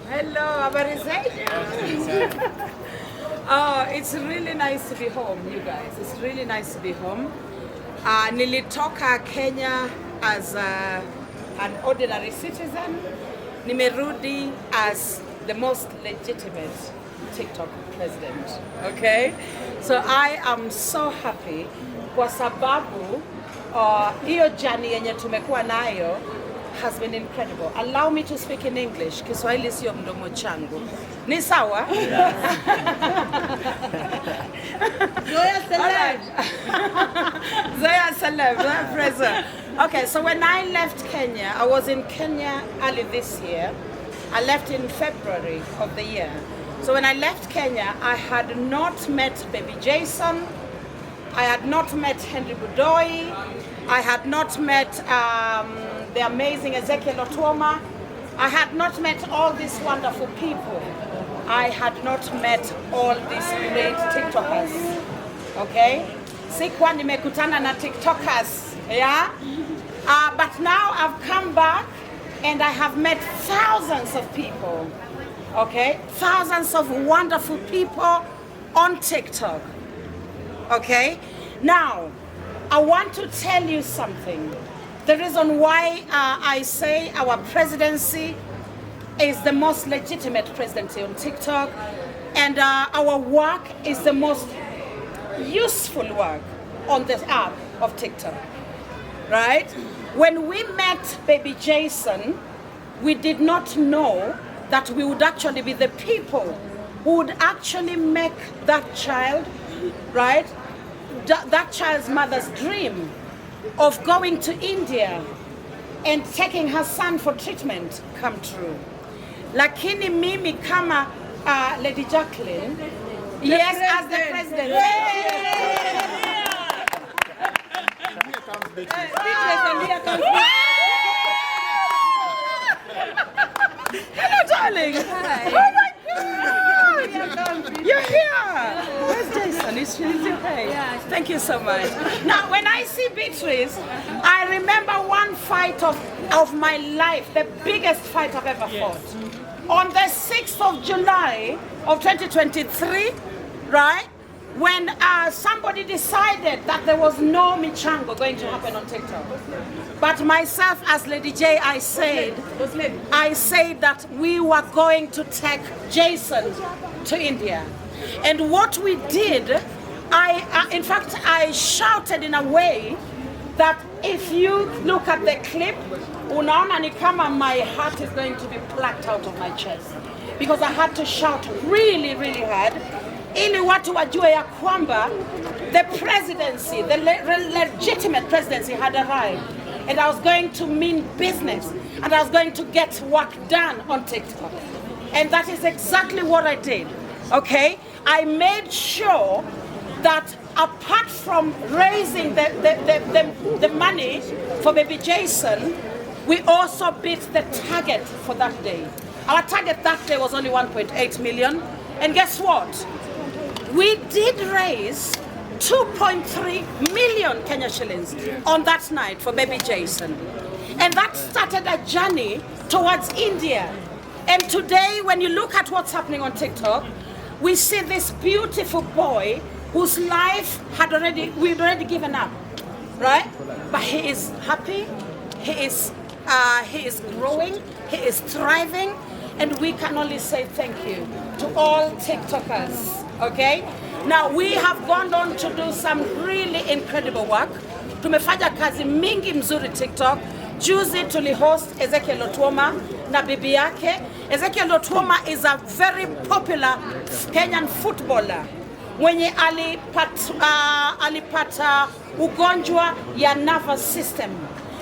Hello, habari zenu? Oh, it's really nice to be home, you guys. It's really nice to be home. Nilitoka Kenya as an ordinary citizen. Nimerudi as the most legitimate TikTok president. Okay? So I am so happy kwa sababu hiyo journey yenye tumekuwa nayo has been incredible. Allow me to speak in English. Kiswahili sio mdomo changu. Ni sawa? Zoya Salem. Zoya Salem, President. Okay, so when I left Kenya, I was in Kenya early this year. I left in February of the year. So when I left Kenya, I had not met Baby Jason. I had not met Henry Budoi. I had not met the amazing Ezekiel Otuoma. I had not met all these wonderful people. I had not met all these great TikTokers. Okay? Sikuwa nimekutana na TikTokers. Yeah? But now I've come back and I have met thousands of people. Okay? Thousands of wonderful people on TikTok. Okay? Now, I want to tell you something. The reason why I say our presidency is the most legitimate presidency on TikTok, and our work is the most useful work on this app of TikTok, right? When we met Baby Jason, we did not know that we would actually be the people who would actually make that child, right? That child's mother's dream of going to India and taking her son for treatment come true. Lakini mimi kama Lady Jacqueline, yes, as the president. Hello, darling. Hi. Oh my God. You're here. Where's Jason? Is he okay? Yeah. Thank you so much. Now, when I see Beatrice, I remember one fight of my life, the biggest fight I've ever fought. On the 6th of July of 2023, right? When somebody decided that there was no Michango going to happen on TikTok. But myself as Lady J, I said that we were going to take Jason to India. And what we did, in fact, I shouted in a way that if you look at the clip, unaona ni kama my heart is going to be plucked out of my chest. Because I had to shout really, really hard. Ili watu wajue ya kwamba the presidency, the legitimate presidency had arrived. And I was going to mean business. And I was going to get work done on TikTok. And that is exactly what I did. Okay? I made sure that apart from raising the money for Baby Jason, we also beat the target for that day. Our target that day was only 1.8 million. And guess what? We did raise 2.3 million Kenya shillings on that night for Baby Jason. And that started a journey towards India. And today, when you look at what's happening on TikTok, we see this beautiful boy whose life we'd already given up, right? But he is happy, he is growing, he is thriving, and we can only say thank you to all TikTokers, okay? Now, we have gone on to do some really incredible work. Tumefanya kazi mingi mzuri TikTok. Juzi tulihost Ezekiel Otuoma na bibi yake. Ezekiel Otuoma is a very popular Kenyan footballer mwenye alipata ugonjwa ya nervous system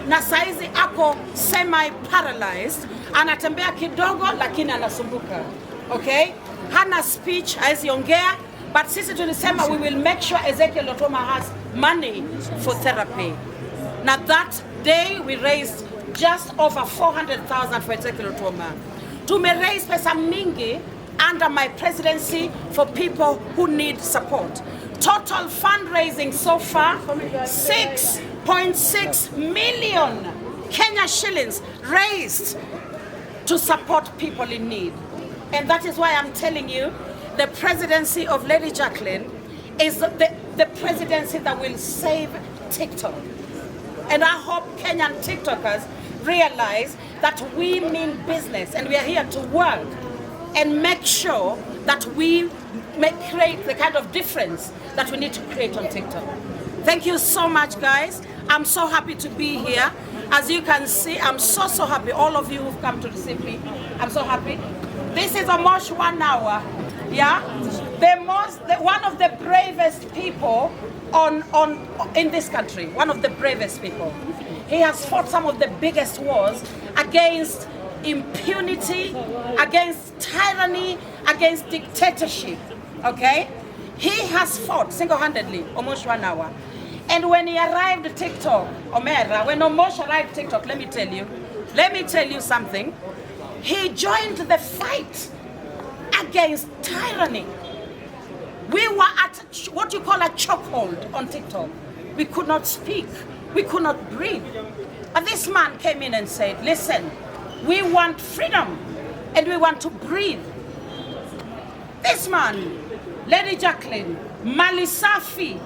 na saizi ako semi-paralyzed, anatembea kidogo lakini anasumbuka, okay? Hana speech, haezi ongea, but sisi tulisema we will make sure Ezekiel Otuoma has money for therapy. Now that day we raised just over 400,000 for Ezekiel Otuoma. Tume raise pesa mingi under my presidency for people who need support. Total fundraising so far, 6.6 million Kenya shillings raised to support people in need. And that is why I'm telling you, the presidency of Lady Jacqueline is the presidency that will save TikTok. And I hope Kenyan TikTokers realize that we mean business and we are here to work and make sure that we create the kind of difference that we need to create on TikTok. Thank you so much, guys. I'm so happy to be here. As you can see, I'm so happy. All of you who've come to receive me, I'm so happy. This is almost 1 hour. Yeah, one of the bravest people in this country. One of the bravest people. He has fought some of the biggest wars against impunity, against tyranny, against dictatorship. Okay, he has fought single-handedly almost 1 hour. And when he arrived at TikTok, when Omosh arrived at TikTok, let me tell you something. He joined the fight against tyranny. We were at what you call a chokehold on TikTok. We could not speak. We could not breathe. But this man came in and said, listen, we want freedom and we want to breathe. This man, Lady Jacqueline, Malisafi,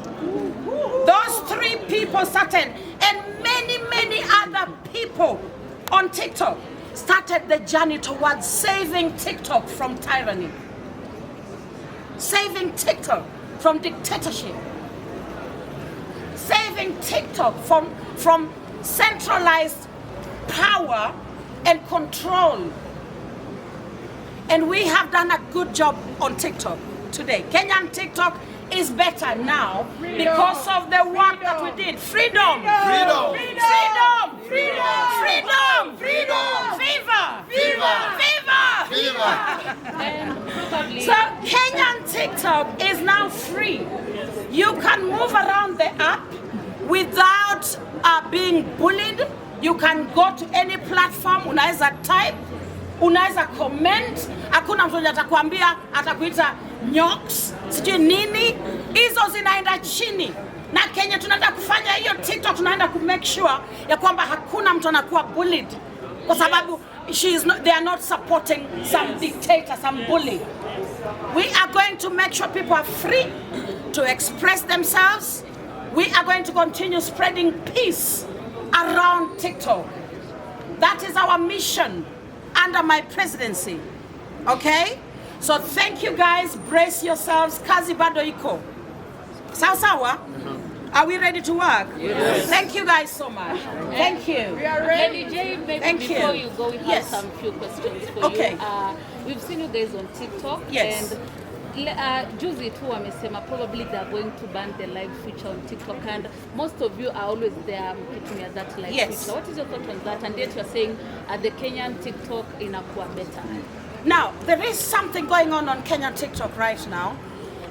those 3 people started, and many other people on TikTok started the journey towards saving TikTok from tyranny, saving TikTok from dictatorship, saving TikTok from centralized power and control. And we have done a good job on TikTok today. Kenyan TikTok is better now because of the work that we did. Freedom! Freedom! Freedom! Freedom! Freedom! Freedom! Viva! Viva! Viva! So Kenyan TikTok is now free. You can move around the app without being bullied. You can go to any platform, unaweza type, unaweza comment, hakuna mtu atakwambia atakuita nyoks, sijui nini, hizo zinaenda chini. Na Kenya tunaenda kufanya hiyo TikTok, tunaenda ku make sure ya kwamba hakuna mtu anakuwa bullied kwa sababu they are not supporting some dictator, some bully. We are going to make sure people are free to express themselves. We are going to continue spreading peace around TikTok. That is our mission under my presidency. Okay? So thank you guys, brace yourselves, kazi bado iko. Sawa? Are we ready to work? Yes. Thank you guys so much. Thank you. We are ready. Lady J, maybe Thank before you. you go, we have Yes. some few questions for Okay. you. We've seen you guys on TikTok. Yes. And juzi tu wamesema probably they are going to ban the live feature on TikTok, and most of you are always there mkitumia that live Yes. feature. What is your thought on that? And yet you're saying the Kenyan TikTok inakuwa better. Now, there is something going on Kenyan TikTok right now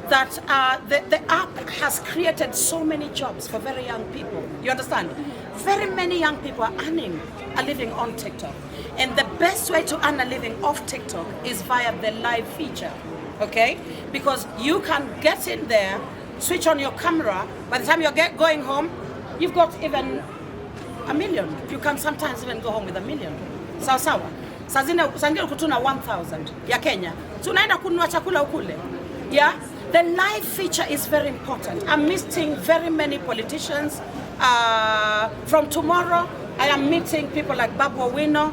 that the app has created so many jobs for very young people. You understand? Very many young people are earning a living on TikTok. And the best way to earn a living off TikTok is via the live feature. Okay? Because you can get in there, switch on your camera, by the time you're going home, you've got even 1 million. You can sometimes even go home with 1 million. Sawa. Saa zingine kutuna 1,000 ya Kenya. So unaenda kununua chakula ukule. Yeah? The live feature is very important. I'm meeting very many politicians. From tomorrow, I am meeting people like Babu Owino.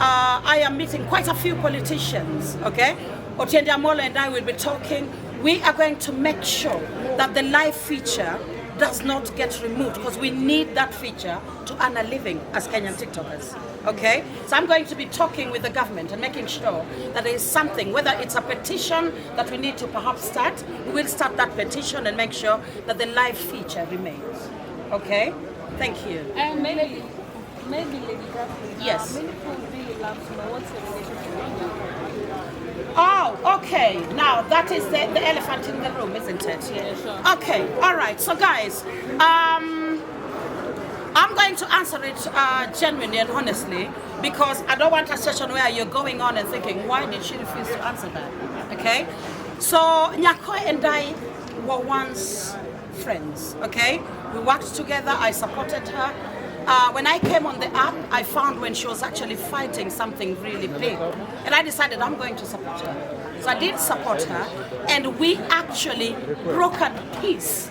I am meeting quite a few politicians, okay? Otiende Amolo and I will be talking. We are going to make sure that the live feature does not get removed because we need that feature to earn a living as Kenyan TikTokers. Okay? So I'm going to be talking with the government and making sure that there is something, whether it's a petition that we need to perhaps start, we will start that petition and make sure that the live feature remains. Okay? Thank you. And maybe Lady Jacqueline. Yes. Many people really love to know what's your relationship with Oh, okay. Now that is the elephant in the room, isn't it? Yeah, sure. Okay. All right. So guys, I'm going to answer it genuinely and honestly because I don't want a session where you're going on and thinking, why did she refuse to answer that? Okay. So Nyakoi and I were once friends. Okay. We worked together. I supported her. when I came on the app, I found when she was actually fighting something really big. And I decided I'm going to support her. So I did support her, and we actually brokered peace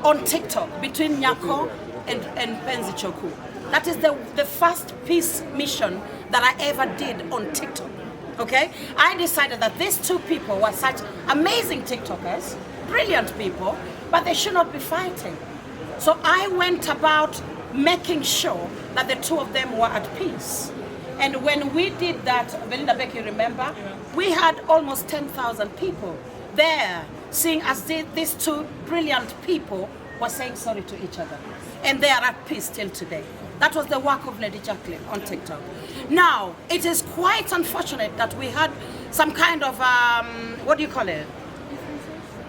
on TikTok between Nyako and Penzi Choku. That is the first peace mission that I ever did on TikTok. Okay? I decided that these two people were such amazing TikTokers, brilliant people, but they should not be fighting. So I went about making sure that the two of them were at peace. And when we did that, Belinda Beck, you remember, we had almost 10,000 people there seeing as these two brilliant people were saying sorry to each other. And they are at peace till today. That was the work of Lady Jacqueline on TikTok. Now, it is quite unfortunate that we had some kind of, what do you call it?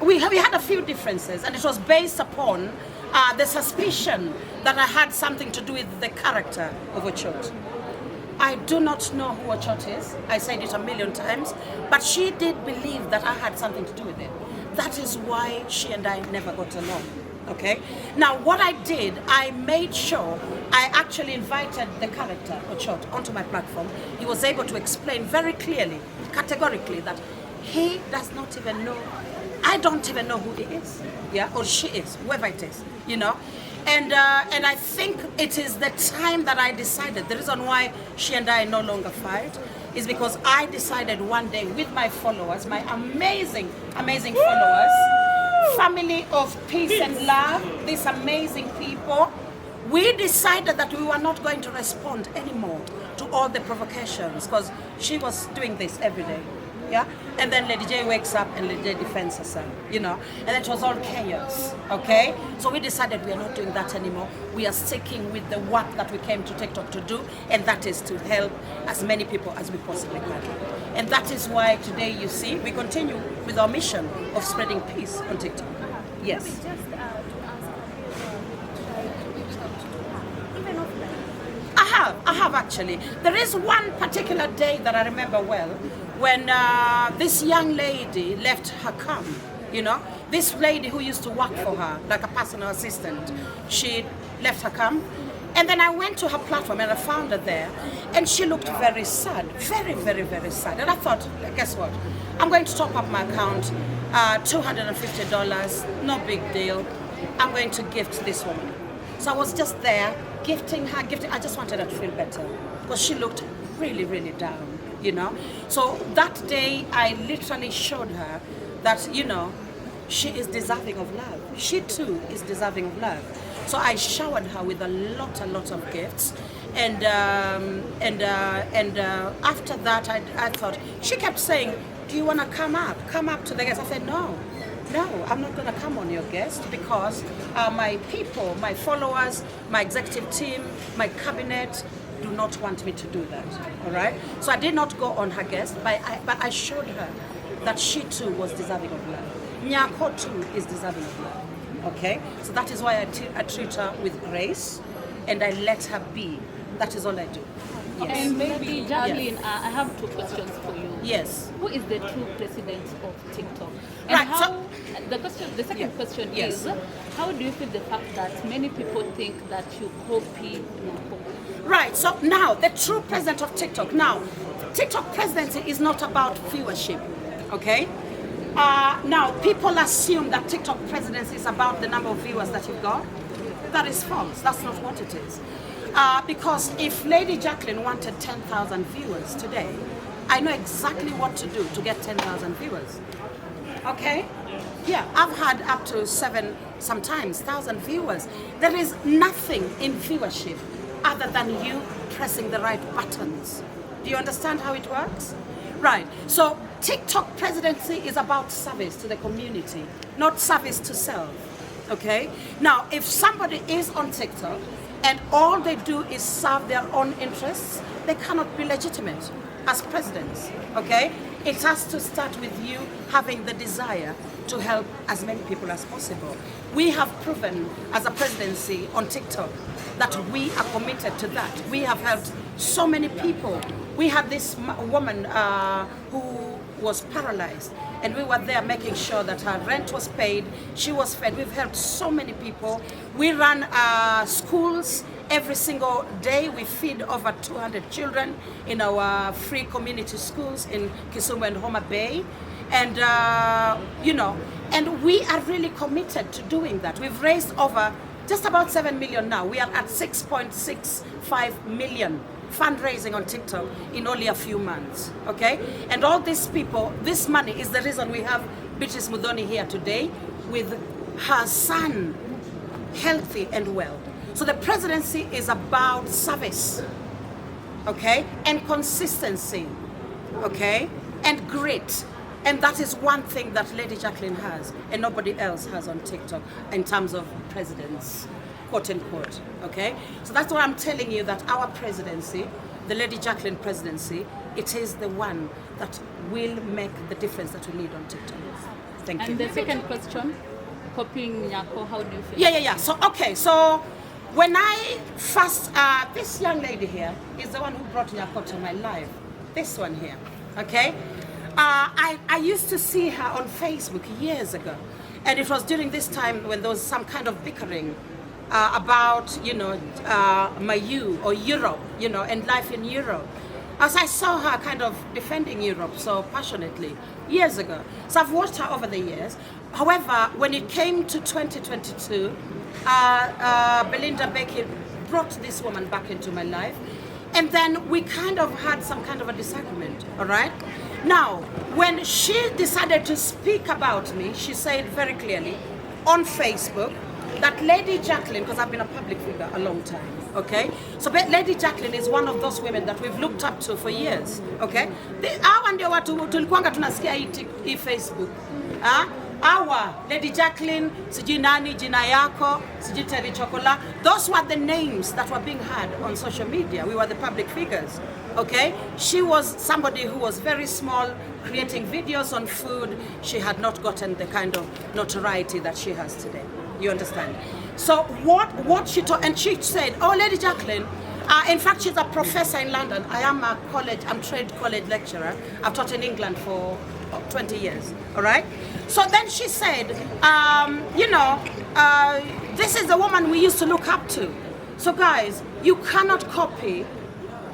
We had a few differences, and it was based upon the suspicion that I had something to do with the character of Ochot. I do not know who Ochot is. I said it a million times, but she did believe that I had something to do with it. That is why she and I never got along. Okay? Now, what I did, I made sure I actually invited the character, Ochot, onto my platform. He was able to explain very clearly, categorically, that he does not even know, I don't even know who he is, yeah, or she is, whoever it is, you know. And I think it is the time that I decided, the reason why she and I no longer fight, is because I decided one day with my followers, my amazing, amazing followers, family of peace and love, these amazing people, we decided that we were not going to respond anymore to all the provocations, because she was doing this every day. Yeah, and then Lady J wakes up and Lady J defends herself, you know, and it was all chaos. Okay, so we decided we are not doing that anymore. We are sticking with the work that we came to TikTok to do, and that is to help as many people as we possibly can. And that is why today you see we continue with our mission of spreading peace on TikTok. Yes. Just to ask, even offline. I have actually. There is one particular day that I remember well, when this young lady left her camp, you know, this lady who used to work for her, like a personal assistant, she left her camp. And then I went to her platform and I found her there, and she looked very sad, very, very, very sad. And I thought, guess what? I'm going to top up my account, $250, no big deal. I'm going to gift this woman. So I was just there, gifting her. I just wanted her to feel better, because she looked really, really down, you know. So that day, I literally showed her that, you know, she is deserving of love. She too is deserving of love. So I showered her with a lot of gifts, and after that, I thought, she kept saying, "Do you want to come up to the guest?" I said, no, I'm not going to come on your guest, because my people, my followers, my executive team, my cabinet do not want me to do that. All right. So I did not go on her guest, but I showed her that she too was deserving of love. Nyako too is deserving of love. Okay, so that is why I treat her with grace, and I let her be. That is all I do. Yes. And maybe, Jacqueline, I have two questions for you. Yes. Who is the true president of TikTok? And Right, how, the second question Yes. is, how do you feel the fact that many people think that you copy Nyako? Right, so now, the true president of TikTok. Now, TikTok presidency is not about viewership, okay? Now, people assume that TikTok presidency is about the number of viewers that you've got. That is false. That's not what it is. Because if Lady Jacqueline wanted 10,000 viewers today, I know exactly what to do to get 10,000 viewers. Okay? Yeah, I've had up to 7, sometimes 1,000 viewers. There is nothing in viewership other than you pressing the right buttons. Do you understand how it works? Right. So TikTok presidency is about service to the community, not service to self. Okay? Now, if somebody is on TikTok and all they do is serve their own interests, they cannot be legitimate as presidents. Okay? It has to start with you having the desire to help as many people as possible. We have proven as a presidency on TikTok that we are committed to that. We have helped so many people. We had this woman who was paralyzed, and we were there making sure that her rent was paid, she was fed. We've helped so many people. We run schools Every single day we feed over 200 children in our free community schools in Kisumu and Homa Bay. And, and we are really committed to doing that. We've raised over just about 7 million now. We are at 6.65 million fundraising on TikTok in only a few months, okay? And all these people, this money is the reason we have Beatrice Muthoni here today with her son healthy and well. So the presidency is about service, okay? And consistency, okay? And grit. And that is one thing that Lady Jacqueline has and nobody else has on TikTok in terms of presidents, quote unquote, okay? So that's why I'm telling you that our presidency, the Lady Jacqueline presidency, it is the one that will make the difference that we need on TikTok. Thank you. And the second question, copying Nyako, how do you feel? Yeah. So, okay, so when I first, this young lady here is the one who brought Nyako to my life. This one here, okay? I used to see her on Facebook years ago, and it was during this time when there was some kind of bickering about, Mayu or Europe, and life in Europe. As I saw her kind of defending Europe so passionately years ago. So I've watched her over the years. However, when it came to 2022, Belinda Becky brought this woman back into my life. And then we kind of had some kind of a disagreement, all right? Now, when she decided to speak about me, she said very clearly on Facebook that Lady Jacqueline, because I've been a public figure a long time, okay? So Lady Jacqueline is one of those women that we've looked up to for years, okay? Hawa ndio watu tulikuanga tunasikia hii Facebook. Our Lady Jacqueline, sijui nani, jina yako, sijui Terry Chocola. Those were the names that were being heard on social media. We were the public figures, okay? She was somebody who was very small, creating videos on food. She had not gotten the kind of notoriety that she has today. You understand? So what she taught, and she said, oh, Lady Jacqueline, in fact, she's a professor in London. I'm trade college lecturer. I've taught in England for 20 years, all right? So then she said, this is the woman we used to look up to. So guys, you cannot copy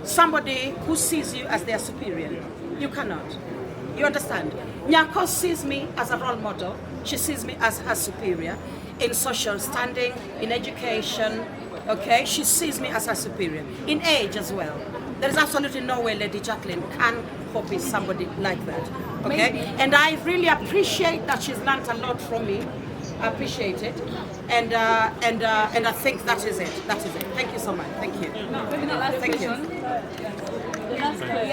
somebody who sees you as their superior. You cannot. You understand? Nyako sees me as a role model. She sees me as her superior in social standing, in education, okay? She sees me as her superior, in age as well. There is absolutely no way Lady Jacqueline can copy somebody like that, okay? And I really appreciate that she's learned a lot from me. I appreciate it, and I think that is it. That is it. Thank you so much. Thank you. Maybe the last Thank question. you. The last question.